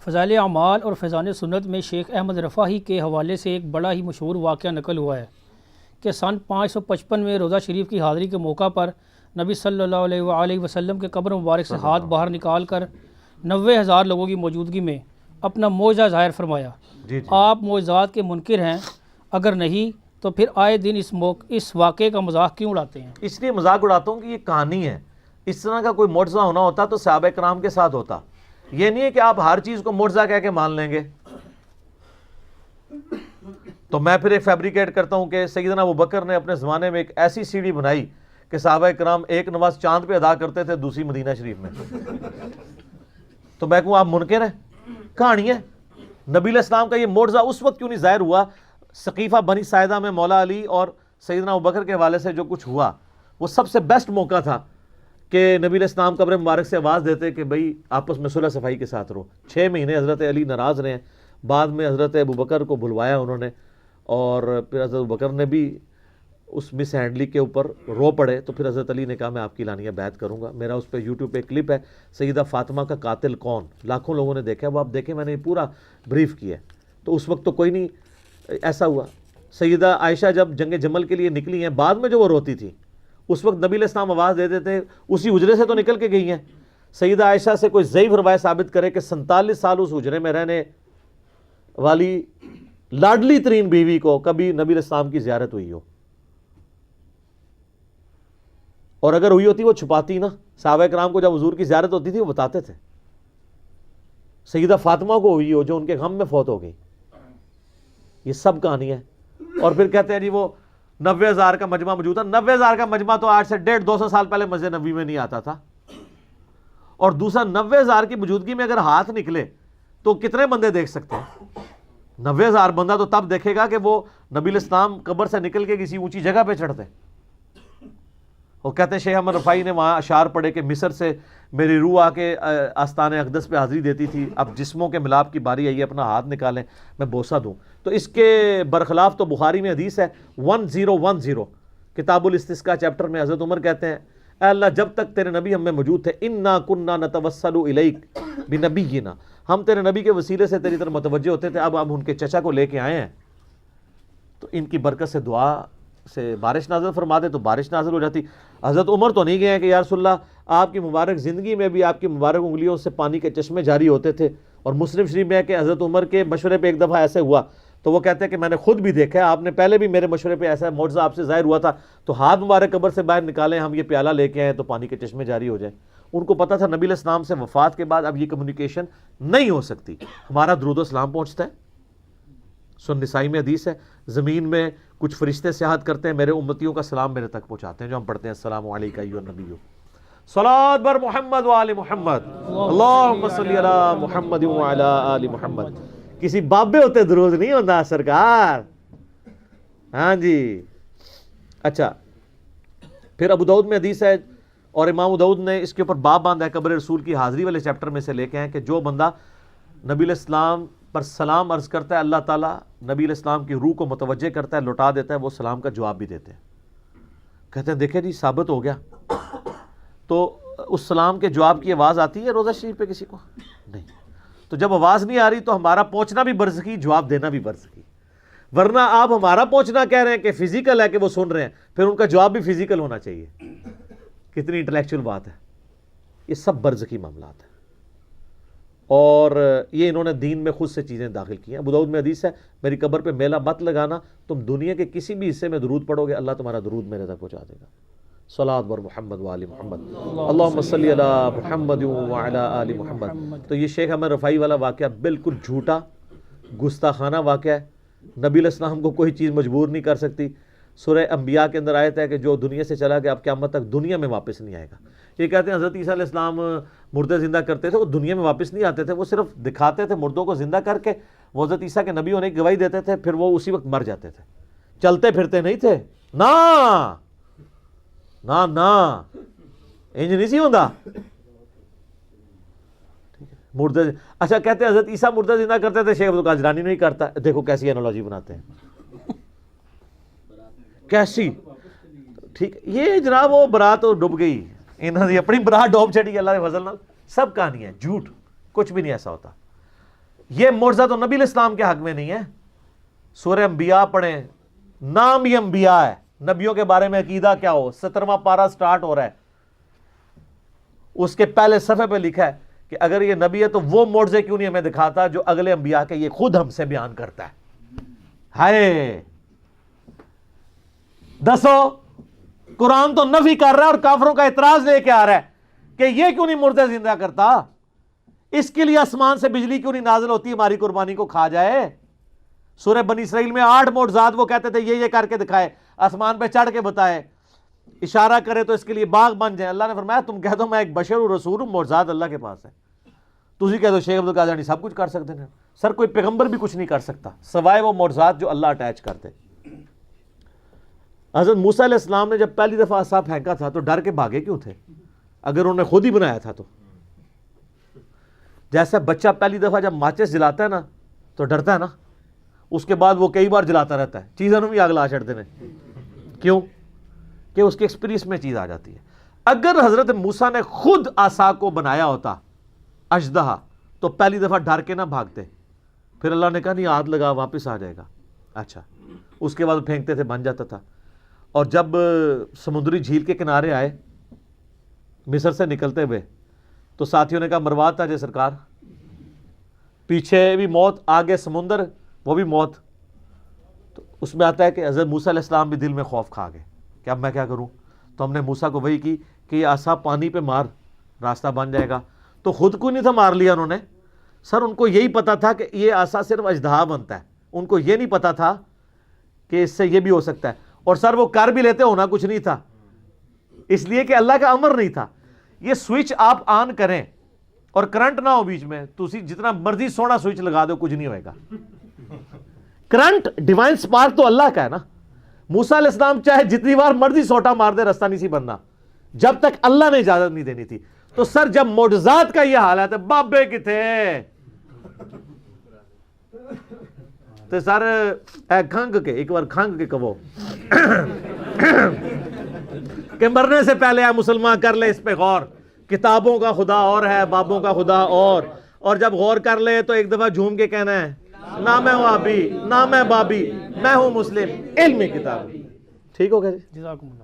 فضائل اعمال اور فیضان سنت میں شیخ احمد رفاعی کے حوالے سے ایک بڑا ہی مشہور واقعہ نقل ہوا ہے کہ سن 555 میں روزہ شریف کی حاضری کے موقع پر نبی صلی اللہ علیہ وآلہ وسلم کے قبر مبارک سے ہاتھ باہر نکال کر 90,000 لوگوں کی موجودگی میں اپنا معجزہ ظاہر فرمایا۔ آپ معجزات کے منکر ہیں؟ اگر نہیں تو پھر آئے دن اس واقعے کا مذاق کیوں اڑاتے ہیں؟ اس لیے مذاق اڑاتا ہوں کہ یہ کہانی ہے، اس طرح کا کوئی معجزہ ہونا ہوتا تو صحابہ کرام کے ساتھ ہوتا۔ یہ نہیں ہے کہ آپ ہر چیز کو معجزہ کہہ کے مان لیں گے۔ تو میں پھر ایک فیبریکیٹ کرتا ہوں کہ سیدنا ابوبکر نے اپنے زمانے میں ایک ایسی سیڑھی بنائی کہ صحابہ کرام ایک نماز چاند پہ ادا کرتے تھے، دوسری مدینہ شریف میں۔ تو میں کہوں آپ منکر ہیں؟ کہانی ہے۔ نبی علیہ السلام کا یہ معجزہ اس وقت کیوں نہیں ظاہر ہوا؟ سقیفہ بنی ساعدہ میں مولا علی اور سیدنا ابوبکر کے حوالے سے جو کچھ ہوا، وہ سب سے بیسٹ موقع تھا کہ نبی علیہ السلام قبر مبارک سے آواز دیتے کہ بھئی آپس میں صلح صفائی کے ساتھ رہو۔ 6 مہینے حضرت علی ناراض رہے ہیں، بعد میں حضرت ابوبکر کو بلوایا انہوں نے، اور پھر حضرت ابوبکر نے بھی اس مس ہینڈلی کے اوپر رو پڑے، تو پھر حضرت علی نے کہا میں آپ کی لانیہ بیعت کروں گا۔ میرا اس پہ یوٹیوب پہ کلپ ہے، سیدہ فاطمہ کا قاتل کون، لاکھوں لوگوں نے دیکھا ہے، وہ آپ دیکھیں، میں نے یہ پورا بریف کیا ہے۔ تو اس وقت تو کوئی نہیں ایسا ہوا۔ سیدہ عائشہ جب جنگ جمل کے لیے نکلی ہیں، بعد میں جو وہ روتی تھی، اس وقت نبی علیہ السلام آواز دیتے تھے، اسی حجرے سے تو نکل کے گئی ہیں۔ سیدہ عائشہ سے کوئی ضعیف روایت ثابت کرے کہ 47 سال اس حجرے میں رہنے والی لاڈلی ترین بیوی کو کبھی نبی علیہ السلام کی زیارت ہوئی ہو، اور اگر ہوئی ہوتی وہ چھپاتی نا۔ صحابہ کرام کو جب حضور کی زیارت ہوتی تھی وہ بتاتے تھے۔ سیدہ فاطمہ کو ہوئی ہو جو ان کے غم میں فوت ہو گئی۔ یہ سب کہانی ہے۔ اور پھر کہتے ہیں جی وہ 90,000 کا مجمع موجود تھا۔ 90,000 کا مجمع تو آج سے 150-200 سال پہلے مسجد نبوی میں نہیں آتا تھا۔ اور دوسرا 90,000 کی موجودگی میں اگر ہاتھ نکلے تو کتنے بندے دیکھ سکتے ہیں؟ 90,000 بندہ تو تب دیکھے گا کہ وہ نبی علیہ السلام قبر سے نکل کے کسی اونچی جگہ پہ چڑھتے ہیں۔ وہ کہتے ہیں شیخ احمد رفاعی نے وہاں اشعار پڑھے کہ مصر سے میری روح آ کے آستان اقدس پہ حاضری دیتی تھی، اب جسموں کے ملاپ کی باری آئی ہے، اپنا ہاتھ نکالیں میں بوسہ دوں۔ تو اس کے برخلاف تو بخاری میں حدیث ہے 1010 کتاب الاستسقاء چیپٹر میں حضرت عمر کہتے ہیں اے اللہ جب تک تیرے نبی ہم میں موجود تھے انا کننا نتوسل الیک بنبینا، ہم تیرے نبی کے وسیلے سے تیری طرف متوجہ ہوتے تھے، اب ان کے چچا کو لے کے آئے ہیں تو ان کی برکت سے دعا سے بارش نازل فرما دے تو بارش نازل ہو جاتی۔ حضرت عمر تو نہیں گئے ہیں کہ یا رسول اللہ آپ کی مبارک زندگی میں بھی آپ کی مبارک انگلیوں سے پانی کے چشمے جاری ہوتے تھے۔ اور مسلم شریف میں ہے کہ حضرت عمر کے مشورے پہ ایک دفعہ ایسے ہوا تو وہ کہتے ہیں کہ میں نے خود بھی دیکھا ہے، آپ نے پہلے بھی میرے مشورے پہ ایسا معجزہ آپ سے ظاہر ہوا تھا، تو ہاتھ مبارک قبر سے باہر نکالیں، ہم یہ پیالہ لے کے آئیں تو پانی کے چشمے جاری ہو جائیں۔ ان کو پتا تھا نبی علیہ السلام سے وفات کے بعد اب یہ کمیونیکیشن نہیں ہو سکتی۔ ہمارا درود و سلام پہنچتا ہے، سن نسائی میں حدیث ہے زمین میں کچھ فرشتے سیاحت کرتے ہیں، میرے امتیوں کا سلام میرے تک پہنچاتے ہیں، جو ہم پڑھتے ہیں السلام علیکہ ایھا النبی صلوات بر محمد وآل محمد اللہم صلی علی محمد وعلی آل محمد۔ کسی بابے ہوتے درود نہیں ہوتا سرکار۔ ہاں جی اچھا، پھر ابو داؤد میں حدیث ہے اور امام ابو داؤد نے اس کے اوپر باب باندھا ہے قبر رسول کی حاضری والے چیپٹر میں سے لے کے ہیں کہ جو بندہ نبی علیہ السلام پر سلام عرض کرتا ہے اللہ تعالیٰ نبی علیہ السلام کی روح کو متوجہ کرتا ہے، لوٹا دیتا ہے، وہ سلام کا جواب بھی دیتے ہیں۔ کہتے ہیں دیکھیں جی ثابت ہو گیا۔ تو اس سلام کے جواب کی آواز آتی ہے روزہ شریف پہ کسی کو؟ نہیں۔ تو جب آواز نہیں آ رہی تو ہمارا پہنچنا بھی برزخی، جواب دینا بھی برزخی۔ ورنہ آپ ہمارا پہنچنا کہہ رہے ہیں کہ فزیکل ہے کہ وہ سن رہے ہیں، پھر ان کا جواب بھی فزیکل ہونا چاہیے۔ کتنی انٹلیکچوئل بات ہے۔ یہ سب برزخی معاملات ہیں، اور یہ انہوں نے دین میں خود سے چیزیں داخل کی ہیں۔ ابو داؤد میں حدیث ہے میری قبر پہ میلہ مت لگانا، تم دنیا کے کسی بھی حصے میں درود پڑھو گے اللہ تمہارا درود میرے تک پہنچا دے گا۔ صلوات بر محمد وآل محمد اللہم صلی علی محمد وعلی آل محمد۔ تو یہ شیخ احمد رفاعی والا واقعہ بالکل جھوٹا گستاخانہ واقعہ ہے۔ نبی علیہ السلام کو کوئی چیز مجبور نہیں کر سکتی۔ سورہ انبیاء کے اندر آیت ہے کہ جو دنیا سے چلا گیا اب قیامت تک دنیا میں واپس نہیں آئے گا۔ یہ کہتے ہیں حضرت عیسیٰ علیہ السلام مردے زندہ کرتے تھے، وہ دنیا میں واپس نہیں آتے تھے، وہ صرف دکھاتے تھے مردوں کو زندہ کر کے، وہ حضرت عیسیٰ کے نبی ہونے کی گواہی دیتے تھے، پھر وہ اسی وقت مر جاتے تھے، چلتے پھرتے نہیں تھے۔ نا نا نا انج نہیں سی ہوندا۔ مردے اچھا کہتے ہیں حضرت عیسیٰ مردے زندہ کرتے تھے، شیخ عبدالقادر جیلانی نہیں کرتا۔ دیکھو کیسی انالوجی بناتے ہیں، کیسی ٹھیک۔ یہ جناب وہ برات ڈوب گئی، انہوں نے اپنی برات ڈوب چڑی اللہ کے فضل نال۔ سب کہانی ہے، جھوٹ، کچھ بھی نہیں ایسا ہوتا۔ یہ معجزہ تو نبی الاسلام کے حق میں نہیں ہے. سورہ انبیاء پڑھیں, نام ہی انبیاء ہے, نبیوں کے بارے میں عقیدہ کیا ہو, 17واں پارہ سٹارٹ ہو رہا ہے, اس کے پہلے صفحے پہ لکھا ہے کہ اگر یہ نبی ہے تو وہ معجزے کیوں نہیں ہمیں دکھاتا جو اگلے انبیاء کے یہ خود ہم سے بیان کرتا ہے. ہائے دسو, قرآن تو نفی کر رہا ہے اور کافروں کا اعتراض لے کے آ رہا ہے کہ یہ کیوں نہیں مردے زندہ کرتا, اس کے لیے آسمان سے بجلی کیوں نہیں نازل ہوتی ہماری قربانی کو کھا جائے. سورہ بنی اسرائیل میں 8 معجزات وہ کہتے تھے یہ کر کے دکھائے, آسمان پہ چڑھ کے بتائے, اشارہ کرے تو اس کے لیے باغ بن جائیں. اللہ نے فرمایا تم کہہ دو میں ایک بشر ہوں, رسول ہوں, معجزات اللہ کے پاس ہے. تسی کہہ دو شیخ عبدالقادر سب کچھ کر سکتے ہیں. سر کوئی پیغمبر بھی کچھ نہیں کر سکتا سوائے وہ معجزات جو اللہ اٹیچ کرتے. حضرت موسیٰ علیہ السلام نے جب پہلی دفعہ عصا پھینکا تھا تو ڈر کے بھاگے کیوں تھے اگر انہوں نے خود ہی بنایا تھا تو؟ جیسا بچہ پہلی دفعہ جب ماچس جلاتا ہے نا تو ڈرتا ہے نا, اس کے بعد وہ کئی بار جلاتا رہتا ہے, چیزوں بھی آگ لا چھڑتے ہیں. کیوں؟ کہ اس کے ایکسپیرینس میں چیز آ جاتی ہے. اگر حضرت موسیٰ نے خود عصا کو بنایا ہوتا اژدہا تو پہلی دفعہ ڈر کے نہ بھاگتے. پھر اللہ نے کہا نہیں ہاتھ لگا واپس آ جائے گا. اچھا, اس کے بعد پھینکتے تھے بن جاتا تھا. اور جب سمندری جھیل کے کنارے آئے مصر سے نکلتے ہوئے تو ساتھیوں نے کہا مرواتا جے سرکار, پیچھے بھی موت آگے سمندر وہ بھی موت. تو اس میں آتا ہے کہ حضرت موسیٰ علیہ السلام بھی دل میں خوف کھا گئے کہ اب میں کیا کروں. تو ہم نے موسیٰ کو وہی کی کہ یہ عصا پانی پہ مار راستہ بن جائے گا. تو خود کو نہیں تھا مار لیا انہوں نے, سر ان کو یہی پتا تھا کہ یہ عصا صرف اژدہا بنتا ہے, ان کو یہ نہیں پتا تھا کہ اس سے یہ بھی ہو سکتا ہے. اور سر وہ کر بھی لیتے, ہونا کچھ نہیں تھا, اس لیے کہ اللہ کا امر نہیں تھا. یہ سوئچ آپ آن کریں اور کرنٹ نہ ہو بیچ میں, تو جتنا مرضی سونا سوئچ لگا دو کچھ نہیں ہوئے گا. کرنٹ ڈیوائن سپارک تو اللہ کا ہے نا. موسیٰ علیہ السلام چاہے جتنی بار مرضی سوٹا مار دے رستہ نہیں سی بننا جب تک اللہ نے اجازت نہیں دینی تھی. تو سر جب معجزات کا یہ حالت ہے بابے کی تھے تو سر کھنگ کے ایک بار کھنگ کے کہو کہ مرنے سے پہلے اے مسلمان کر لے اس پہ غور, کتابوں کا خدا اور ہے بابوں کا خدا اور جب غور کر لے تو ایک دفعہ جھوم کے کہنا ہے نہ میں وہابی نہ میں بابی, میں ہوں مسلم, علم کتاب. ٹھیک ہو گیا جی, جزاکم اللہ.